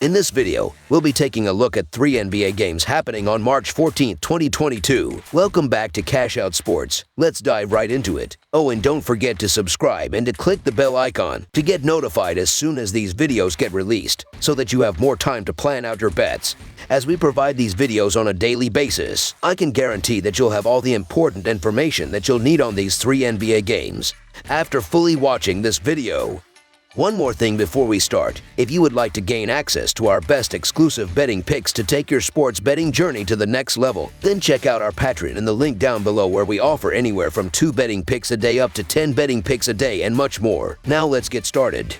In this video, we'll be taking a look at 3 NBA games happening on March 14, 2022. Welcome back to Cash Out Sports. Let's dive right into it. Oh, and don't forget to subscribe and to click the bell icon to get notified as soon as these videos get released, so that you have more time to plan out your bets. As we provide these videos on a daily basis, I can guarantee that you'll have all the important information that you'll need on these 3 NBA games after fully watching this video. One more thing before we start. If you would like to gain access to our best exclusive betting picks to take your sports betting journey to the next level, then check out our Patreon in the link down below, where we offer anywhere from 2 betting picks a day up to 10 betting picks a day and much more. Now let's get started.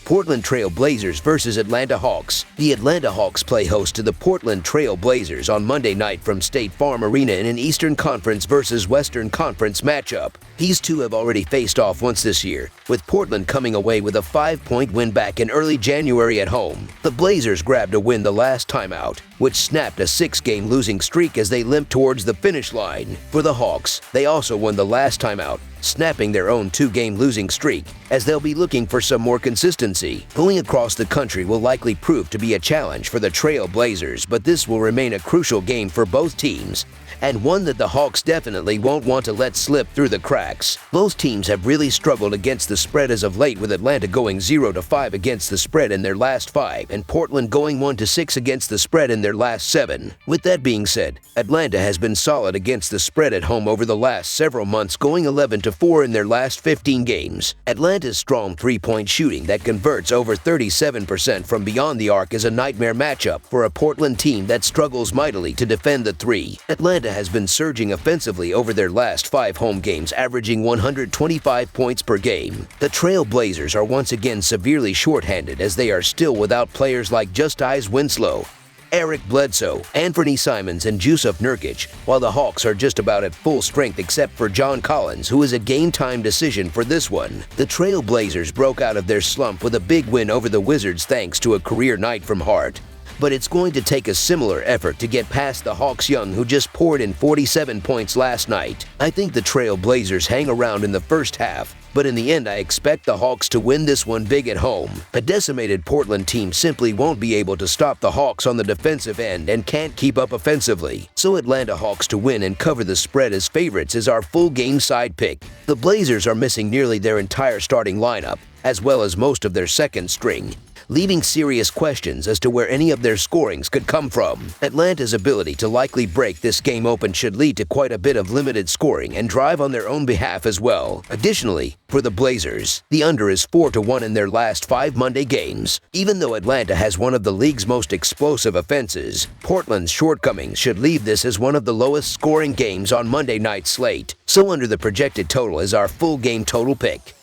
Portland Trail Blazers versus Atlanta Hawks. The Atlanta Hawks play host to the Portland Trail Blazers on Monday night from State Farm Arena in an Eastern Conference versus Western Conference matchup. These two have already faced off once this year, with Portland coming away with a 5-point win back in early January at home. The Blazers grabbed a win the last time out, which snapped a 6-game losing streak as they limped towards the finish line. For the Hawks, they also won the last time out, snapping their own 2-game losing streak, as they'll be looking for some more consistency. Going across the country will likely prove to be a challenge for the Trail Blazers, but this will remain a crucial game for both teams, and one that the Hawks definitely won't want to let slip through the cracks. Both teams have really struggled against the spread as of late, with Atlanta going 0-5 against the spread in their last 5, and Portland going 1-6 against the spread in their last 7. With that being said, Atlanta has been solid against the spread at home over the last several months, going 11-4 in their last 15 games. Atlanta's strong three-point shooting that converts over 37% from beyond the arc is a nightmare matchup for a Portland team that struggles mightily to defend the three. Atlanta has been surging offensively over their last 5 home games, averaging 125 points per game. The Trail Blazers are once again severely shorthanded, as they are still without players like Justice Winslow, Eric Bledsoe, Anthony Simons, and Jusuf Nurkic, while the Hawks are just about at full strength except for John Collins, who is a game-time decision for this one. The Trail Blazers broke out of their slump with a big win over the Wizards thanks to a career night from Hart. But it's going to take a similar effort to get past the Hawks young, who just poured in 47 points last night. I think the Trail Blazers hang around in the first half, but in the end I expect the Hawks to win this one big at home. A decimated Portland team simply won't be able to stop the Hawks on the defensive end and can't keep up offensively. So Atlanta Hawks to win and cover the spread as favorites is our full game side pick. The Blazers are missing nearly their entire starting lineup, as well as most of their second string, leaving serious questions as to where any of their scorings could come from. Atlanta's ability to likely break this game open should lead to quite a bit of limited scoring and drive on their own behalf as well. Additionally, for the Blazers, the under is 4-1 in their last 5 Monday games. Even though Atlanta has one of the league's most explosive offenses, Portland's shortcomings should leave this as one of the lowest scoring games on Monday night's slate. So under the projected total is our full game total pick.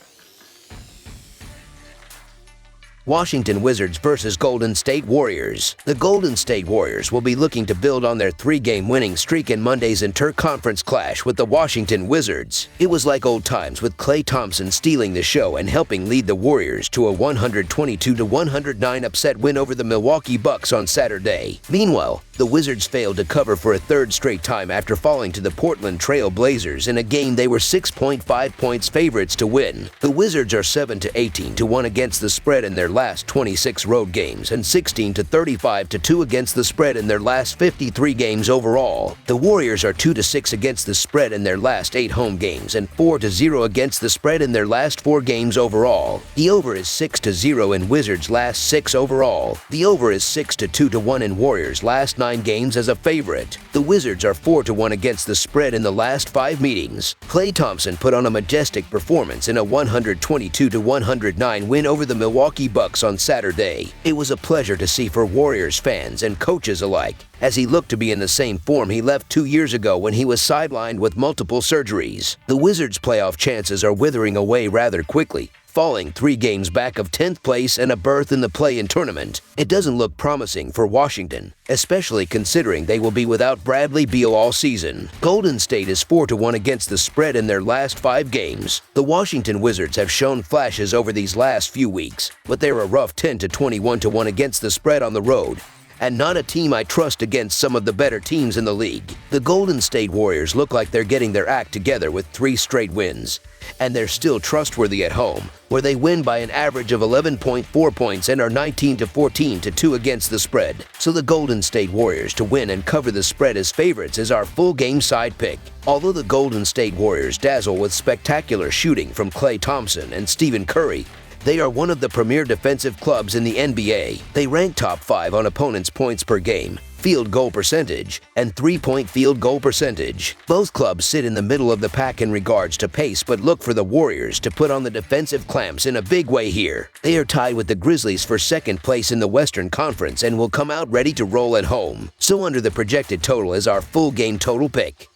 Washington Wizards versus Golden State Warriors. The Golden State Warriors will be looking to build on their 3-game winning streak in Monday's inter-conference clash with the Washington Wizards. It was like old times, with Klay Thompson stealing the show and helping lead the Warriors to a 122-109 upset win over the Milwaukee Bucks on Saturday. Meanwhile, the Wizards failed to cover for a 3rd straight time after falling to the Portland Trail Blazers in a game they were 6.5 points favorites to win. The Wizards are 7-18-1 against the spread in their last 26 road games and 16-35-2 against the spread in their last 53 games overall. The Warriors are 2-6 against the spread in their last 8 home games and 4-0 against the spread in their last 4 games overall. The over is 6-0 in Wizards' last 6 overall. The over is 6-2-1 in Warriors' last 9 games as a favorite. The Wizards are 4-1 against the spread in the last 5 meetings. Klay Thompson put on a majestic performance in a 122-109 win over the Milwaukee Bucks on Saturday. It was a pleasure to see for Warriors fans and coaches alike, as he looked to be in the same form he left 2 years ago when he was sidelined with multiple surgeries. The Wizards' playoff chances are withering away rather quickly, falling 3 games back of 10th place and a berth in the play-in tournament. It doesn't look promising for Washington, especially considering they will be without Bradley Beal all season. Golden State is 4-1 against the spread in their last 5 games. The Washington Wizards have shown flashes over these last few weeks, but they're a rough 10-21-1 against the spread on the road, and not a team I trust against some of the better teams in the league. The Golden State Warriors look like they're getting their act together with 3 straight wins, and they're still trustworthy at home, where they win by an average of 11.4 points and are 19-14-2 against the spread. So the Golden State Warriors to win and cover the spread as favorites is our full game side pick. Although the Golden State Warriors dazzle with spectacular shooting from Klay Thompson and Stephen Curry, they are one of the premier defensive clubs in the NBA. They rank top 5 on opponents' points per game, field goal percentage, and three-point field goal percentage. Both clubs sit in the middle of the pack in regards to pace, but look for the Warriors to put on the defensive clamps in a big way here. They are tied with the Grizzlies for second place in the Western Conference and will come out ready to roll at home. So under the projected total is our full game total pick.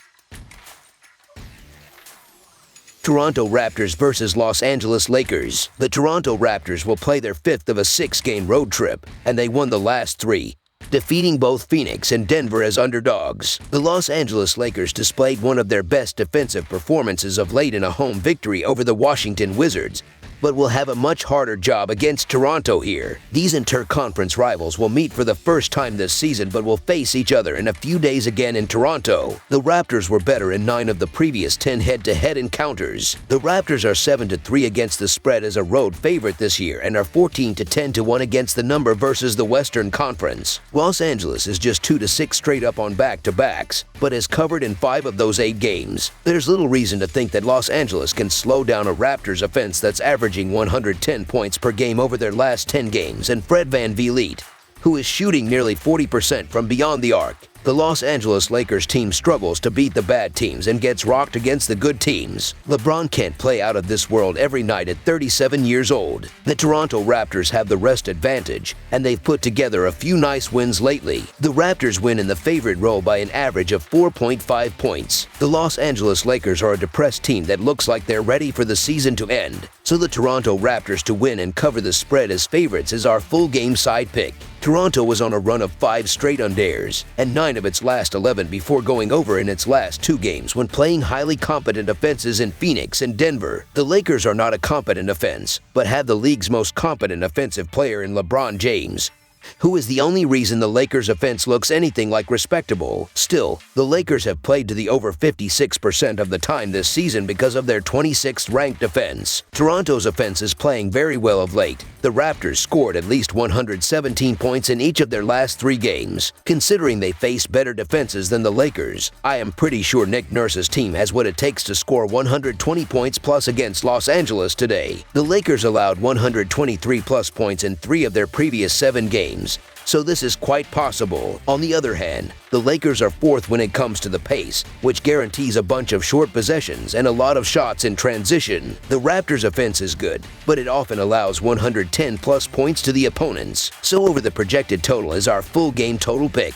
Toronto Raptors versus Los Angeles Lakers. The Toronto Raptors will play their 5th of a 6-game road trip, and they won the last 3, defeating both Phoenix and Denver as underdogs. The Los Angeles Lakers displayed one of their best defensive performances of late in a home victory over the Washington Wizards, but will have a much harder job against Toronto here. These inter-conference rivals will meet for the first time this season but will face each other in a few days again in Toronto. The Raptors were better in 9 of the previous 10 head-to-head encounters. The Raptors are 7-3 against the spread as a road favorite this year and are 14-10-1 against the number versus the Western Conference. Los Angeles is just 2-6 straight up on back-to-backs, but has covered in 5 of those 8 games. There's little reason to think that Los Angeles can slow down a Raptors offense that's averaging 110 points per game over their last 10 games, and Fred VanVleet, who is shooting nearly 40% from beyond the arc. The Los Angeles Lakers team struggles to beat the bad teams and gets rocked against the good teams. LeBron can't play out of this world every night at 37 years old. The Toronto Raptors have the rest advantage, and they've put together a few nice wins lately. The Raptors win in the favorite role by an average of 4.5 points. The Los Angeles Lakers are a depressed team that looks like they're ready for the season to end. So the Toronto Raptors to win and cover the spread as favorites is our full game side pick. Toronto was on a run of 5 straight undares and 9 of its last 11 before going over in its last 2 games when playing highly competent offenses in Phoenix and Denver. The Lakers are not a competent offense, but have the league's most competent offensive player in LeBron James, who is the only reason the Lakers' offense looks anything like respectable. Still, the Lakers have played to the over 56% of the time this season because of their 26th ranked defense. Toronto's offense is playing very well of late. The Raptors scored at least 117 points in each of their last 3 games. Considering they faced better defenses than the Lakers, I am pretty sure Nick Nurse's team has what it takes to score 120 points plus against Los Angeles today. The Lakers allowed 123 plus points in 3 of their previous 7 games, so this is quite possible. On the other hand, the Lakers are 4th when it comes to the pace, which guarantees a bunch of short possessions and a lot of shots in transition. The Raptors' offense is good, but it often allows 110 plus points to the opponents. So over the projected total is our full game total pick.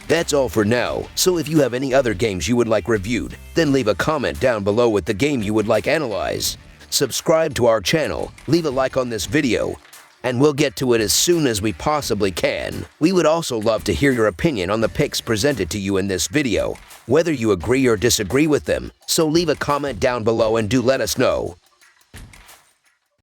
That's all for now, so if you have any other games you would like reviewed, then leave a comment down below with the game you would like analyzed. Subscribe to our channel, leave a like on this video, and we'll get to it as soon as we possibly can. We would also love to hear your opinion on the picks presented to you in this video, whether you agree or disagree with them, so leave a comment down below and do let us know.